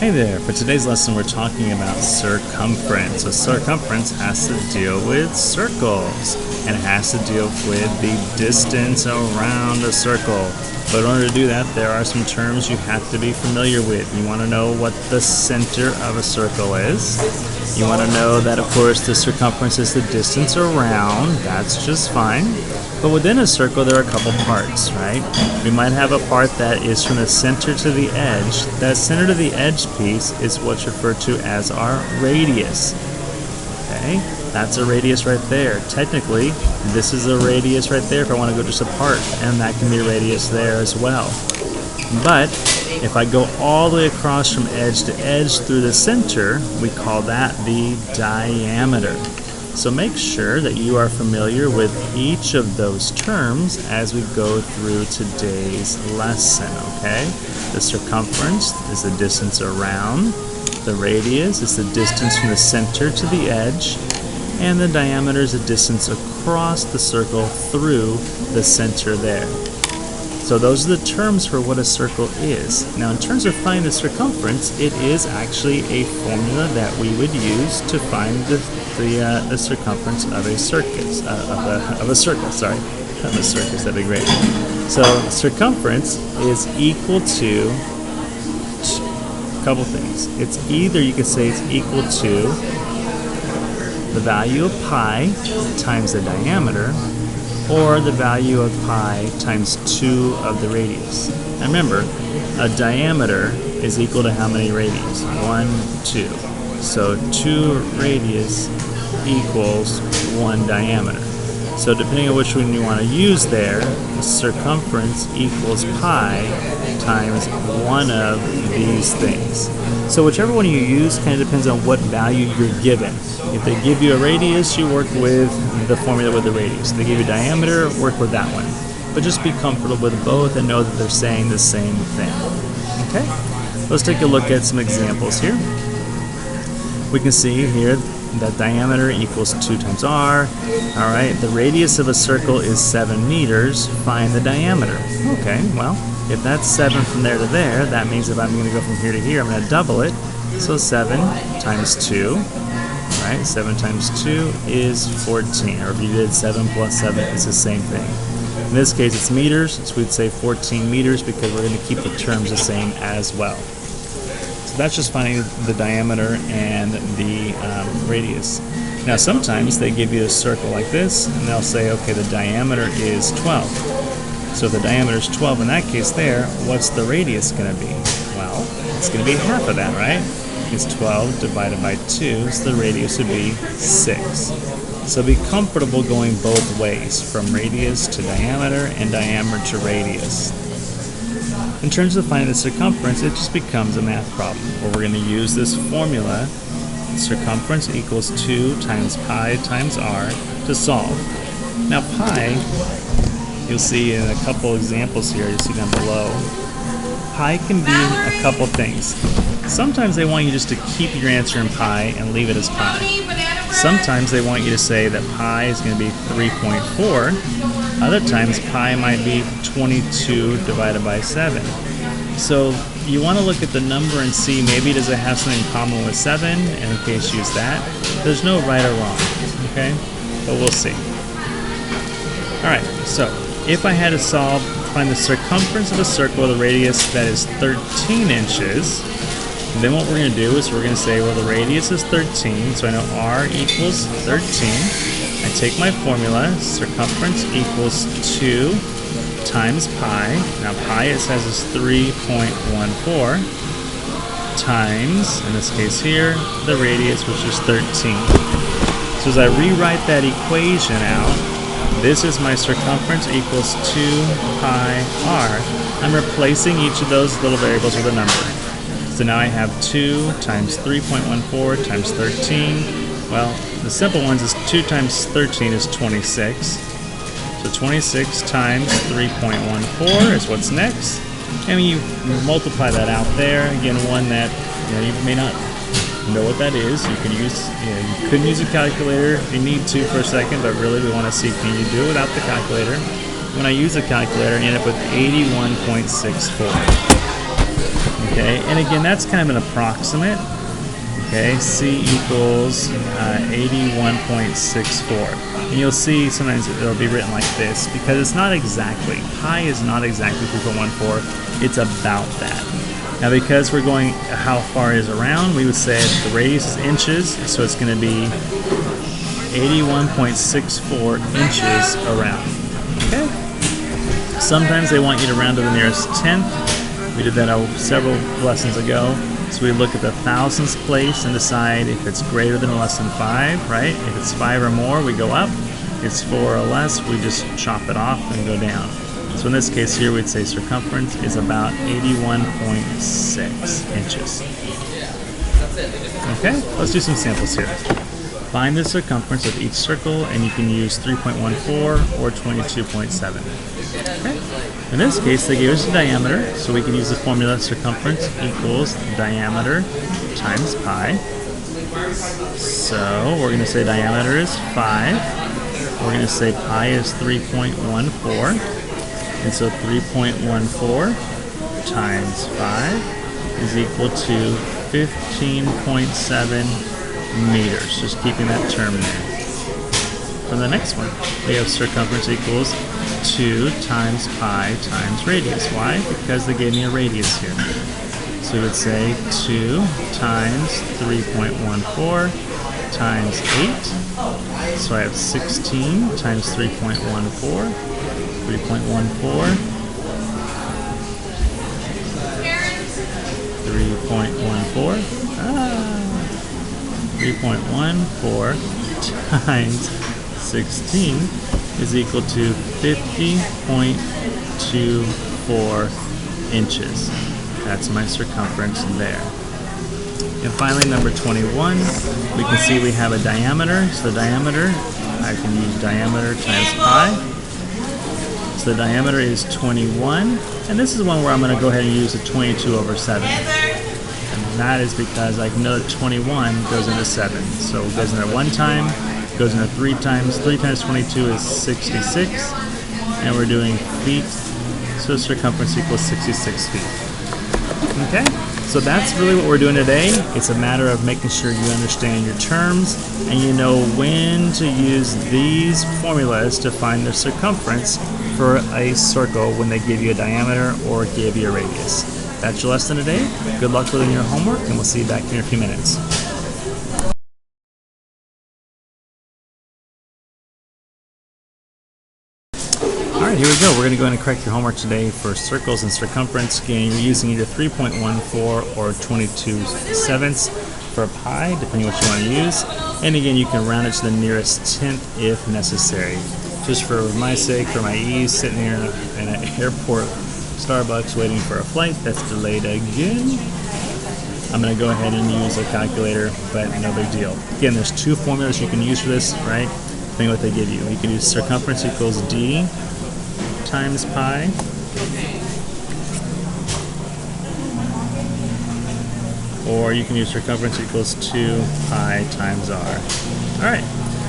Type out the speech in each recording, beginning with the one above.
Hey there, for today's lesson we're talking about circumference. So circumference has to deal with circles, and it has to deal with the distance around a circle. But in order to do that, there are some terms you have to be familiar with. You want to know what the center of a circle is. You want to know that, of course, the circumference is the distance around. That's just fine. But within a circle, there are a couple parts, right? We might have a part that is from the center to the edge. That center to the edge piece is what's referred to as our radius. Okay? That's a radius right there. Technically, this is a radius right there if I want to go just apart, and that can be a radius there as well. But if I go all the way across from edge to edge through the center, we call that the diameter. So make sure that you are familiar with each of those terms as we go through today's lesson, okay? The circumference is the distance around, the radius is the distance from the center to the edge, and the diameter is the distance across the circle through the center there. So those are the terms for what a circle is. Now in terms of finding the circumference, it is actually a formula that we would use to find the circumference of a circus, of a circle, sorry. Not a circus, that'd be great. So circumference is equal to a couple things. It's either, you could say it's equal to the value of pi times the diameter, or the value of pi times 2 of the radius. Now remember, a diameter is equal to how many radius? 1, 2. So 2 radius equals 1 diameter. So depending on which one you want to use there, circumference equals pi times one of these things. So whichever one you use kind of depends on what value you're given. If they give you a radius, you work with the formula with the radius. If they give you diameter, work with that one. But just be comfortable with both and know that they're saying the same thing. Okay? Let's take a look at some examples here. We can see here that diameter equals 2 times r. Alright, the radius of a circle is 7 meters. Find the diameter. Okay, well, if that's 7 from there to there, that means if I'm going to go from here to here, I'm going to double it. So 7 times 2. Right, 7 times 2 is 14, or if you did 7 plus 7, it's the same thing. In this case, it's meters, so we'd say 14 meters because we're going to keep the terms the same as well. So that's just finding the diameter and the radius. Now sometimes they give you a circle like this, and they'll say, okay, the diameter is 12. So if the diameter is 12 in that case there, what's the radius going to be? Well, it's going to be half of that, right? Is 12 divided by 2, so the radius would be 6. So be comfortable going both ways, from radius to diameter and diameter to radius. In terms of finding the circumference, it just becomes a math problem, where we're going to use this formula, circumference equals 2 times pi times r, to solve. Now pi, you'll see in a couple examples here, you'll see down below, pi can be a couple things. Sometimes they want you just to keep your answer in pi and leave it as pi. Sometimes they want you to say that pi is going to be 3.4. Other times pi might be 22 divided by 7. So you want to look at the number and see maybe does it have something in common with 7, and in case use that. There's no right or wrong, okay? But we'll see. Alright, so if I had to find the circumference of a circle with a radius that is 13 inches, then what we're going to do is we're going to say, well, the radius is 13, so I know r equals 13. I take my formula, circumference equals 2 times pi. Now pi, it says, is 3.14 times, in this case here, the radius, which is 13. So as I rewrite that equation out, this is my circumference equals 2 pi r. I'm replacing each of those little variables with a number. So now I have 2 times 3.14 times 13. Well, the simple ones is 2 times 13 is 26. So 26 times 3.14 is what's next. And when you multiply that out there, again, one that you may not know what that is. You can use, you could use a calculator if you need to for a second, but really we want to see, can you do it without the calculator? When I use a calculator, I end up with 81.64. Okay, and again, that's kind of an approximate. Okay, C equals 81.64. And you'll see sometimes it'll be written like this because it's not exactly. Pi is not exactly 3.14. It's about that. Now, because we're going how far is around, we would say the radius is inches, so it's going to be 81.64 inches around. Okay. Sometimes they want you to round to the nearest tenth. We did that several lessons ago. So we look at the thousandths place and decide if it's greater than or less than 5, right? If it's 5 or more, we go up. If it's 4 or less, we just chop it off and go down. So in this case here, we'd say circumference is about 81.6 inches. Okay, let's do some samples here. Find the circumference of each circle, and you can use 3.14 or 22.7. Okay. In this case, they gave us a diameter, so we can use the formula circumference equals diameter times pi. So we're going to say diameter is 5. We're going to say pi is 3.14. And so 3.14 times 5 is equal to 15.7 meters. Just keeping that term there. For the next one, we have circumference equals 2 times pi times radius. Why? Because they gave me a radius here. So we would say 2 times 3.14 times 8. So I have 16 times 3.14. 3.14. 3.14. 3.14 times 16 is equal to 50.24 inches. That's my circumference there. And finally, number 21, we can see we have a diameter. So diameter, I can use diameter times pi. So the diameter is 21, and this is one where I'm going to go ahead and use a 22 over 7. And that is because I know that 21 goes into 7. So it goes in there 1 time, goes in there 3 times. 3 times 22 is 66, and we're doing feet, so circumference equals 66 feet. Okay, so that's really what we're doing today. It's a matter of making sure you understand your terms and you know when to use these formulas to find the circumference for a circle when they give you a diameter or give you a radius. That's your lesson today. Good luck with your homework, and we'll see you back here in a few minutes. Alright, here we go. We're going to go ahead and correct your homework today for circles and circumference. Again, you're using either 3.14 or 22/7 for pi, depending what you want to use. And again, you can round it to the nearest tenth if necessary. Just for my sake, for my ease, sitting here in an airport Starbucks waiting for a flight that's delayed again, I'm going to go ahead and use a calculator, but no big deal. Again, there's 2 formulas you can use for this, right? Depending what they give you. You can use circumference equals d times pi, or you can use circumference equals 2 pi times r. Alright,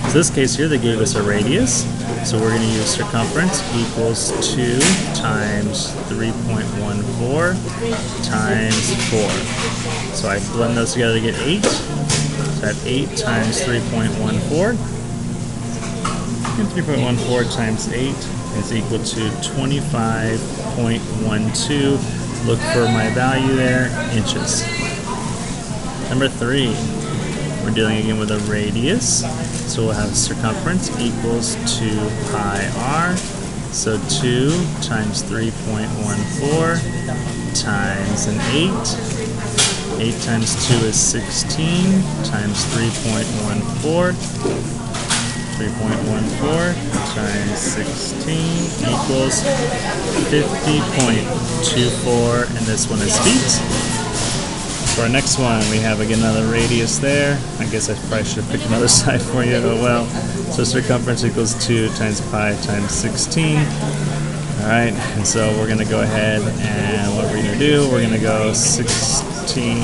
so this case here they gave us a radius, so we're going to use circumference equals 2 times 3.14 times 4. So I blend those together to get 8. So I have 8 times 3.14, and 3.14 times 8 is equal to 25.12. Look for my value there, inches. Number 3, we're dealing again with a radius. So we'll have circumference equals 2 pi r. So 2 times 3.14 times an 8. 8 times 2 is 16 times 3.14. 3.14 times 16 equals 50.24, and this one is feet. For our next one, we have again another radius there. I guess I probably should have picked another side for you, but well. So circumference equals 2 times pi times 16. Alright, and so we're going to go ahead and what we're going to do, we're going to go 16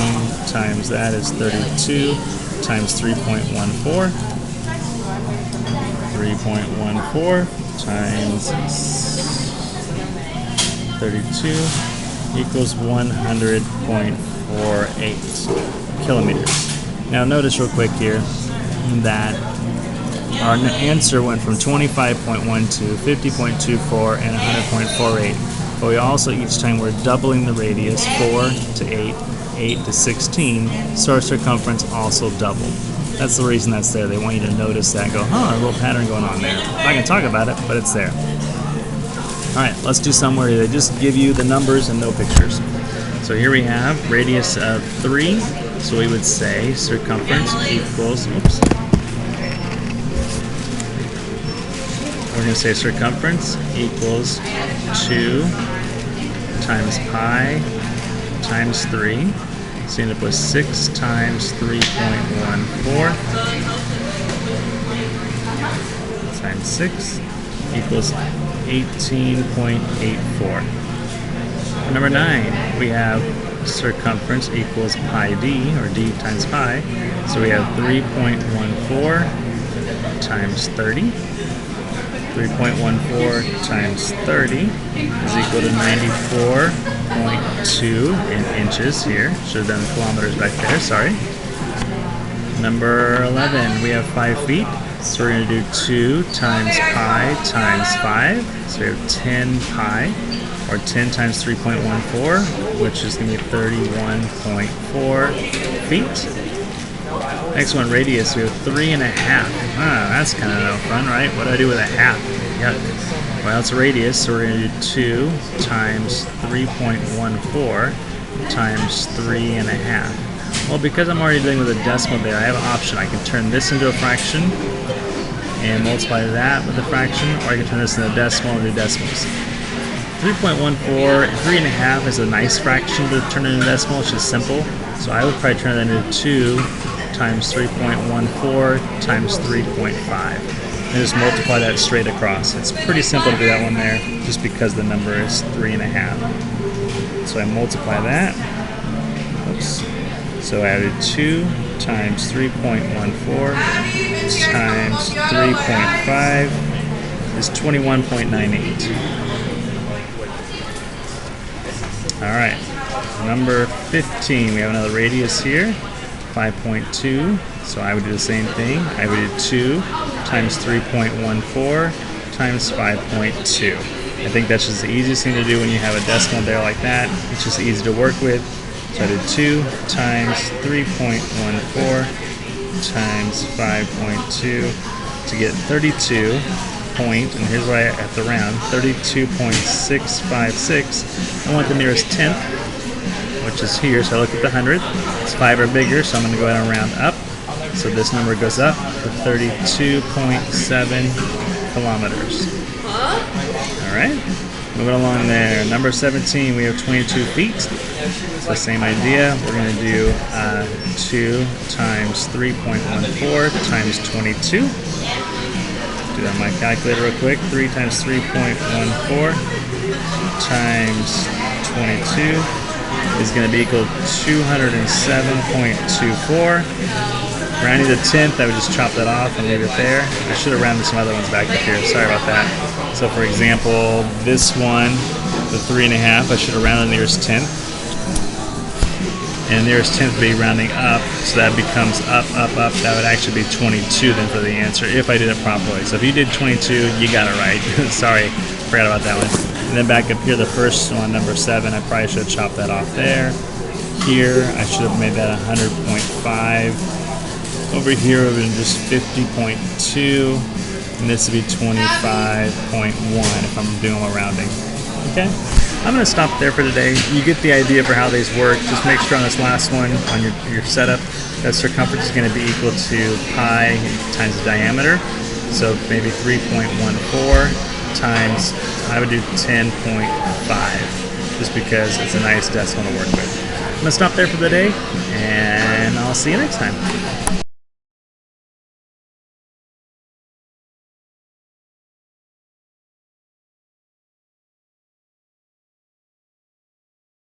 times that is 32 times 3.14. 3.14 times 32 equals 100.48 kilometers. Now notice real quick here that our answer went from 25.12, 50.24, and 100.48. But we also, each time we're doubling the radius, 4 to 8, 8 to 16, so our circumference also doubled. That's the reason that's there. They want you to notice that and go, huh, a little pattern going on there. I'm not going to talk about it, but it's there. Alright, let's do some where they just give you the numbers and no pictures. So here we have radius of 3, so we would say circumference equals, we're going to say circumference equals 2 times pi times 3. So you end up with 6 times 3.14 times 6 equals 18.84. Number 9, we have circumference equals pi d, or d times pi. So we have 3.14 times 30. 3.14 times 30 is equal to 94.2 in inches here. Should have done kilometers back there, sorry. Number 11, we have 5 feet. So we're going to do 2 times pi times 5. So we have 10 pi, or 10 times 3.14, which is going to be 31.4 feet. Next one, radius, we have 3.5. That's kind of no fun, right? What do I do with a half? Yuck. Well, it's a radius, so we're going to do 2 times 3.14 times 3.5. Well, because I'm already dealing with a decimal there, I have an option. I can turn this into a fraction and multiply that with a fraction, or I can turn this into a decimal and do decimals. 3.14, 3.5 is a nice fraction to turn into a decimal. It's just simple. So I would probably turn that into 2 times 3.14 times 3.5. And just multiply that straight across. It's pretty simple to do that one there, just because the number is 3.5. So I multiply that. Oops. So I added 2 times 3.14 times 3.5 is 21.98. Alright, number 15, we have another radius here, 5.2, so I would do the same thing. I would do 2 times 3.14 times 5.2. I think that's just the easiest thing to do when you have a decimal there like that. It's just easy to work with. So I did 2 times 3.14 times 5.2 to get 32 point, and here's where I have to round, 32.656. I want the nearest tenth, which is here, so I look at the 100. It's 5 or bigger, so I'm going to go ahead and round up. So this number goes up to 32.7 kilometers. Alright, moving along there. Number 17, we have 22 feet. So same idea. We're going to do 2 times 3.14 times 22. Do that on my calculator real quick. 3 times 3.14 times 22 is going to be equal to 207.24. Rounding to 10th, I would just chop that off and leave it there. I should have rounded some other ones back up here. Sorry about that. So for example, this one, the 3.5, I should have rounded the nearest 10th. And the nearest 10th would be rounding up, so that becomes up, up, up. That would actually be 22 then for the answer, if I did it properly. So if you did 22, you got it right. Sorry, forgot about that one. And then back up here, the first one, number 7, I probably should have chopped that off there. Here, I should have made that 100.5. Over here, it would have been just 50.2. And this would be 25.1 if I'm doing my rounding. Okay? I'm going to stop there for today. You get the idea for how these work. Just make sure on this last one, on your setup, that circumference is going to be equal to pi times the diameter. So maybe 3.14 times, I would do 10.5, just because it's a nice decimal to work with. I'm going to stop there for the day, and I'll see you next time.